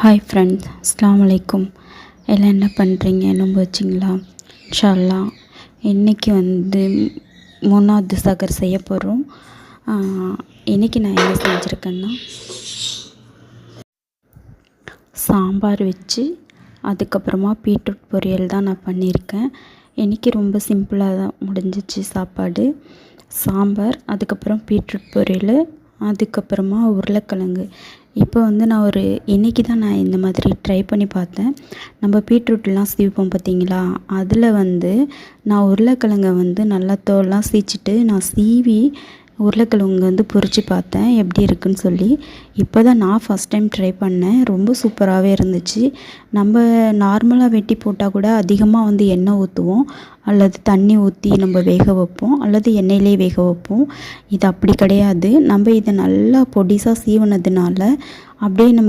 Hi friends, அஸ்ஸலாமு அலைக்கும். எல்லாம் என்ன பண்ணுறீங்க? நோன்பு வச்சிங்களா? இன்ஷா அல்லாஹ் இன்றைக்கி வந்து 3வது சகர் செய்ய போகிறோம். இன்றைக்கி நான் என்ன செஞ்சுருக்கேன்னா, சாம்பார் வச்சு அதுக்கப்புறமா பீட்ரூட் பொரியல் தான் நான் பண்ணியிருக்கேன். இன்றைக்கி ரொம்ப சிம்பிளாக தான் முடிஞ்சிச்சு சாப்பாடு. சாம்பார், அதுக்கப்புறம் பீட்ரூட் பொரியல், அதுக்கப்புறமா உருளைக்கிழங்கு. இப்போ வந்து நான் இன்றைக்கி தான் நான் இந்த மாதிரி ட்ரை பண்ணி பார்த்தேன். நம்ம பீட்ரூட்லாம் சீவிப்போம் பார்த்தீங்களா, அதில் வந்து நான் உருளைக்கிழங்கை வந்து நல்லா தோல்லாம் சீச்சிட்டு நான் சீவி உருளைக்கிழங்கு வந்து பொரித்து பார்த்தேன் எப்படி இருக்குன்னு சொல்லி. இப்போ தான் நான் ஃபஸ்ட் டைம் ட்ரை பண்ணேன். ரொம்ப சூப்பராகவே இருந்துச்சு. நம்ம நார்மலாக வெட்டி போட்டால் கூட அதிகமாக வந்து எண்ணெய் ஊற்றுவோம், அல்லது தண்ணி ஊற்றி நம்ம வேக வைப்போம், அல்லது எண்ணெயிலே வேக வைப்போம். இது அப்படி கிடையாது. நம்ம இதை நல்லா பொடிசாக சீவினதுனால அப்படியே நம்ம